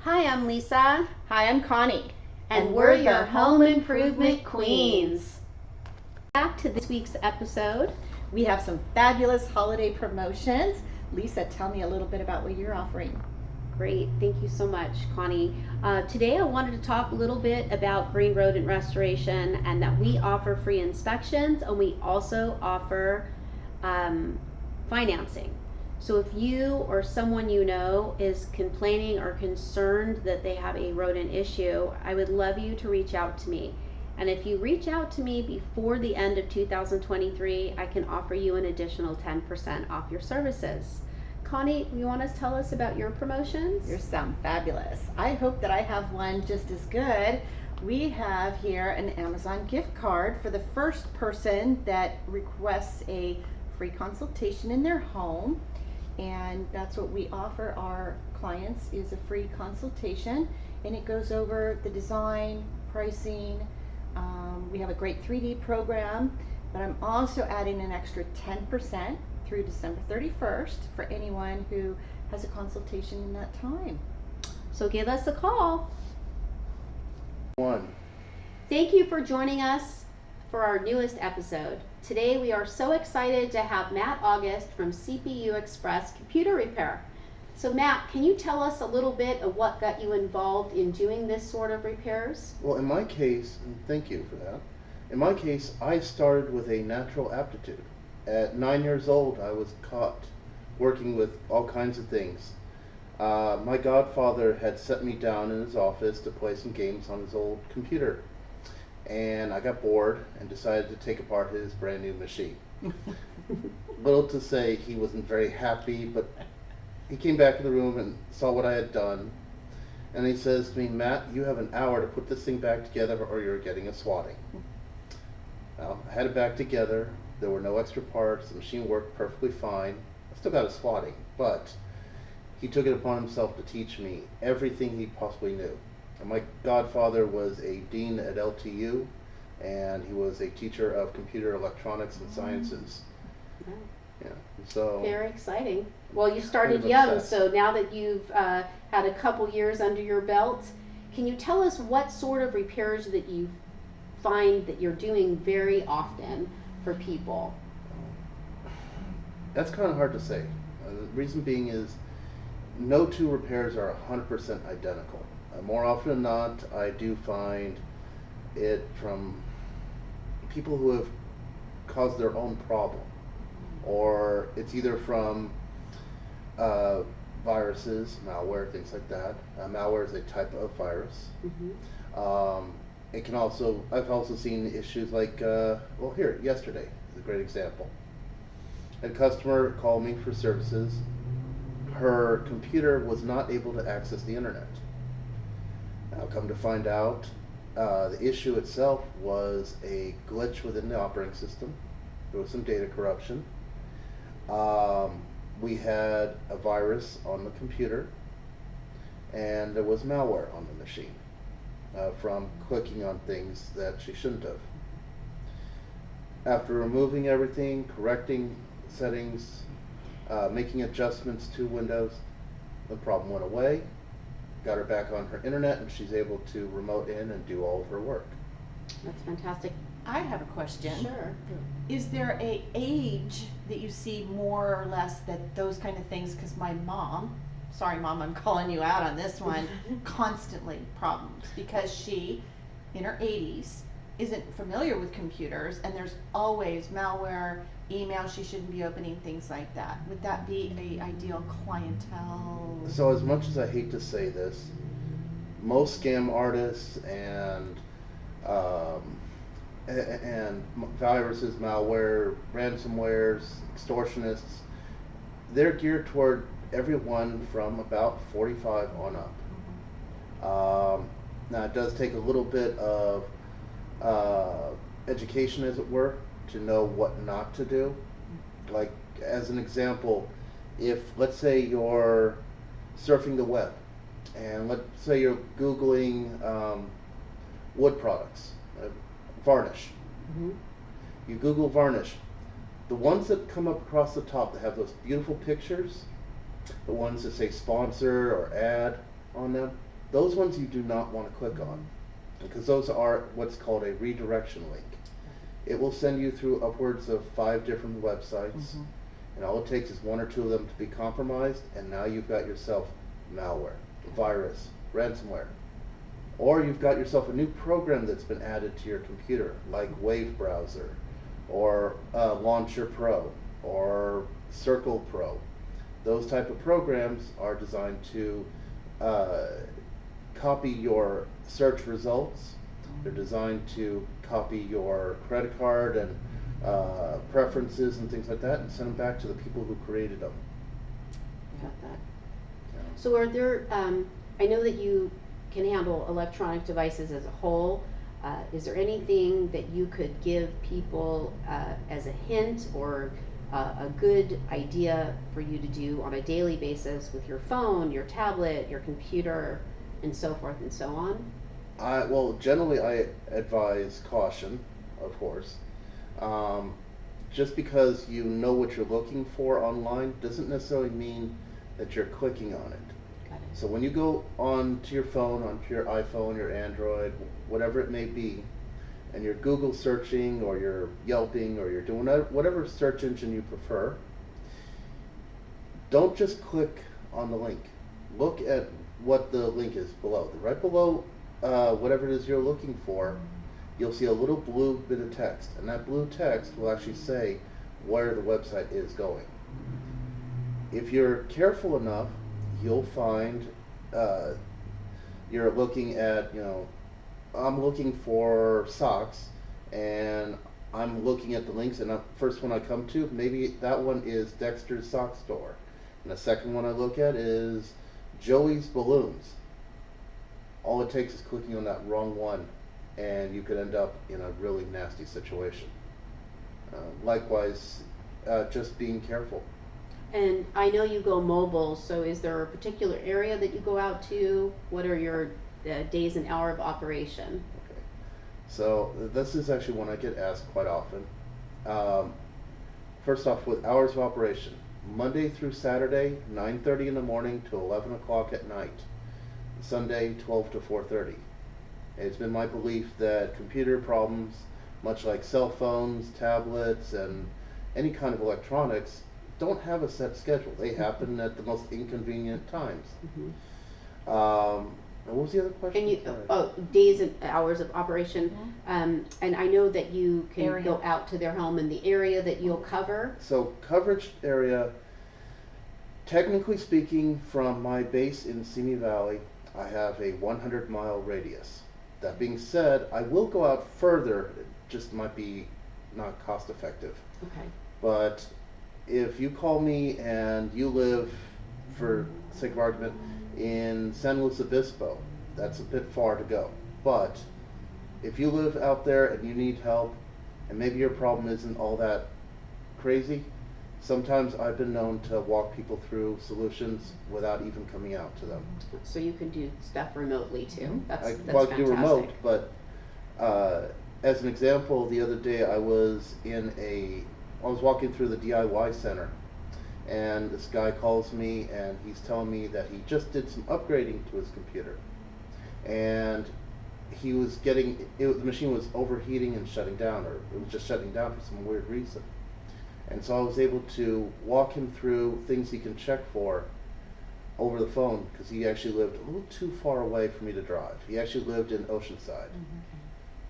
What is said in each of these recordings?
Hi, I'm Lisa. Hi, I'm Connie. And we're your home improvement queens. Back to this week's episode. We have some fabulous holiday promotions. Lisa, tell me a little bit about what you're offering. Great, thank you so much, Connie. Today I wanted to talk a little bit about green rodent restoration and that we offer free inspections and we also offer financing. So if you or someone you know is complaining or concerned that they have a rodent issue, I would love you to reach out to me. And if you reach out to me before the end of 2023, I can offer you an additional 10% off your services. Connie, you want to tell us about your promotions? You sound fabulous. I hope that I have one just as good. We have here an Amazon gift card for the first person that requests a free consultation in their home. And that's what we offer our clients, is a free consultation, and it goes over the design, pricing. We have a great 3D program, but I'm also adding an extra 10% through December 31st for anyone who has a consultation in that time. So give us a call. One. Thank you for joining us for our newest episode. Today we are so excited to have Matt August from CpuExpress Computer Repair. So Matt, can you tell us a little bit of what got you involved in doing this sort of repairs? Well, in my case, and thank you for that, in my case, I started with a natural aptitude. At 9 years old, I was caught working with all kinds of things. My godfather had set me down in his office to play some games on his old computer. And I got bored and decided to take apart his brand new machine. Little to say, he wasn't very happy, but he came back in the room and saw what I had done. And he says to me, "Matt, you have an hour to put this thing back together or you're getting a swatting." Well, I had it back together. There were no extra parts. The machine worked perfectly fine. I still got a swatting, but he took it upon himself to teach me everything he possibly knew. And my godfather was a dean at LTU, and he was a teacher of computer electronics and sciences. Wow. Yeah, so Very exciting. Well, you started Kind of young, obsessed. so now that you've had a couple years under your belt, can you tell us what sort of repairs that you find that you're doing very often for people? that's kind of hard to say. The reason being is no two repairs are 100% identical. More often than not, I do find it from people who have caused their own problem, or it's either from viruses, malware, things like that. Malware is a type of virus. Mm-hmm. It can also, I've also seen issues like, well, here, yesterday is a great example. A customer called me for services. Her computer was not able to access the internet. Now, come to find out, the issue itself was a glitch within the operating system. There was some data corruption. We had a virus on the computer, and there was malware on the machine from clicking on things that she shouldn't have. After removing everything, correcting settings, making adjustments to Windows, the problem went away. Got her back on her internet, and she's able to remote in and do all of her work. That's fantastic. I have a question. Sure. Is there a age that you see more or less that those kind of things, because my mom, sorry mom, I'm calling you out on this one, constantly problems because she, in her 80s, isn't familiar with computers, and there's always malware, email she shouldn't be opening, things like that. Would that be a ideal clientele? So as much as I hate to say this, most scam artists and viruses, malware, ransomwares, extortionists, they're geared toward everyone from about 45 on up. Now it does take a little bit of education, as it were, to know what not to do. Like, as an example, if, let's say, you're surfing the web, and let's say you're Googling wood products, varnish. Mm-hmm. You Google varnish. The ones that come up across the top that have those beautiful pictures, the ones that say sponsor or ad on them, Those ones you do not want to click on, because those are what's called a redirection link. It will send you through upwards of 5 different websites, and all it takes is 1 or 2 of them to be compromised, and now you've got yourself malware, virus, ransomware. Or you've got yourself a new program that's been added to your computer, like Wave Browser, or Launcher Pro, or Circle Pro. Those type of programs are designed to copy your search results. They're designed to copy your credit card and preferences and things like that, and send them back to the people who created them. Got that. Yeah. So are there, I know that you can handle electronic devices as a whole. Is there anything that you could give people as a hint or a good idea for you to do on a daily basis with your phone, your tablet, your computer, and so forth and so on? Well, generally I advise caution, of course. Just because you know what you're looking for online doesn't necessarily mean that you're clicking on it. Got it. So when you go onto your phone, onto your iPhone, your Android, whatever it may be, and you're Google searching or you're Yelping or you're doing whatever search engine you prefer, don't just click on the link. Look at what the link is below. Right below whatever it is you're looking for, you'll see a little blue bit of text, and that blue text will actually say where the website is going. If you're careful enough, you'll find you're looking at, I'm looking for socks, and I'm looking at the links, and the first one I come to, maybe that one is Dexter's Sock Store, and the second one I look at is Joey's Balloons. All it takes is clicking on that wrong one, and you could end up in a really nasty situation. Likewise, just being careful. And I know you go mobile, so is there a particular area that you go out to? What are your days and hour of operation? Okay. So this is actually one I get asked quite often. First off, with hours of operation, Monday through Saturday, 9:30 in the morning to 11 o'clock at night. Sunday, 12 to 4:30. It's been my belief that computer problems, much like cell phones, tablets, and any kind of electronics, don't have a set schedule. They happen at the most inconvenient times. What was the other question? And days and hours of operation. And I know that you can go out to their home in the area that you'll cover. So coverage area, technically speaking, from my base in Simi Valley, I have a 100-mile radius. That being said, I will go out further. It just might be not cost effective. Okay. But if you call me and you live, for sake of argument, in San Luis Obispo, that's a bit far to go. But if you live out there and you need help, and maybe your problem isn't all that crazy, sometimes I've been known to walk people through solutions without even coming out to them. So you can do stuff remotely too. That's I fantastic. do remote, but as an example, the other day I was walking through the DIY center, and this guy calls me and he's telling me that he just did some upgrading to his computer, and he was the machine was overheating and shutting down, or it was just shutting down for some weird reason. And so I was able to walk him through things he can check for over the phone, because he actually lived a little too far away for me to drive. He actually lived in Oceanside.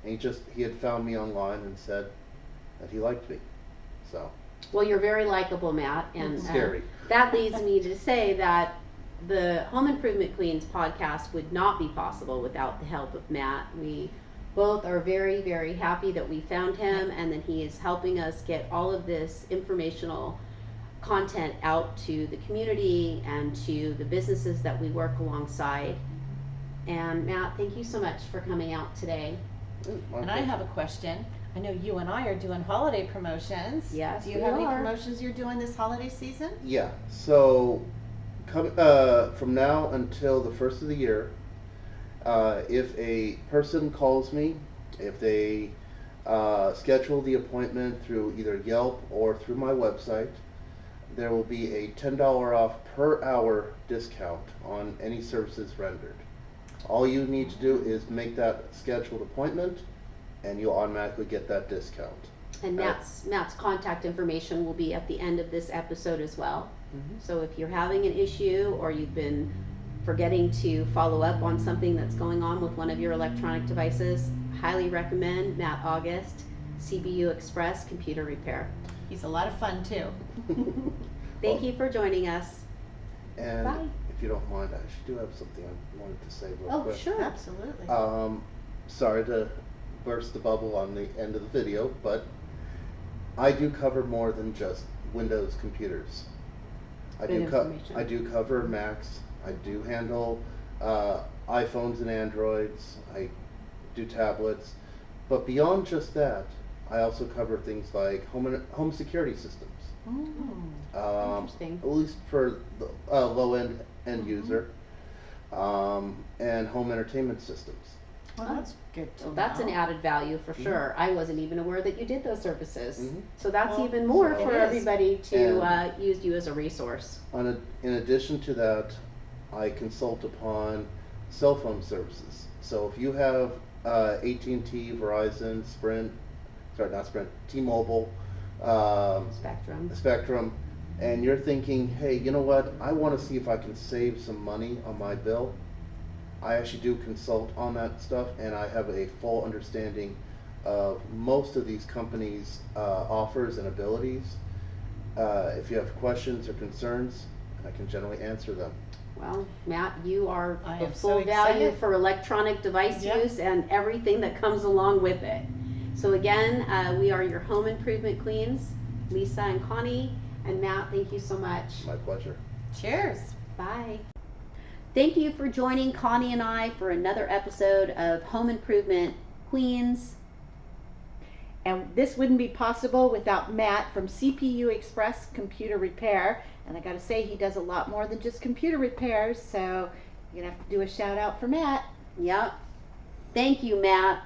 And he had found me online and said that he liked me. So. Well, you're very likable, Matt, and scary. That leads me to say that the Home Improvement Queens podcast would not be possible without the help of Matt. We both are very, very happy that we found him, and that he is helping us get all of this informational content out to the community and to the businesses that we work alongside. And Matt, thank you so much for coming out today. And I have a question. I know you and I are doing holiday promotions. Yes, do you have any promotions you're doing this holiday season? Yeah. So from now until the first of the year, if a person calls me, if they schedule the appointment through either Yelp or through my website, there will be a $10 off per hour discount on any services rendered. All you need to do is make that scheduled appointment, and you'll automatically get that discount. And Matt's contact information will be at the end of this episode as well. So if you're having an issue or you've been forgetting to follow up on something that's going on with one of your electronic devices, highly recommend Matt August, CpuExpress Computer Repair. He's a lot of fun too. Thank you for joining us. And Bye. if you don't mind, I actually do have something I wanted to say real Oh, quick. sure. Absolutely. Sorry to burst the bubble on the end of the video, but I do cover more than just Windows computers. I Good do information. I do cover Macs. I do handle iPhones and Androids. I do tablets. But beyond just that, I also cover things like home security systems. Interesting. At least for the low end user, and home entertainment systems. Well, that's good to Well, that's an know. added value for sure. I wasn't even aware that you did those services. So that's Well, even more it for is. everybody to use you as a resource. In addition to that, I consult upon cell phone services. So if you have AT&T, Verizon, T-Mobile, Spectrum, and you're thinking, hey, you know what? I want to see if I can save some money on my bill. I actually do consult on that stuff, and I have a full understanding of most of these companies' offers and abilities. If you have questions or concerns, I can generally answer them. Well, Matt, you are I the am full so value excited. for electronic device Yep. use and everything that comes along with it. So again, we are your home improvement queens, Lisa and Connie, and Matt, thank you so much. My pleasure. Cheers. Bye. Thank you for joining Connie and I for another episode of Home Improvement Queens. And this wouldn't be possible without Matt from CpuExpress Computer Repair. And I gotta say, he does a lot more than just computer repairs, so you're gonna have to do a shout out for Matt. Yep. Thank you, Matt.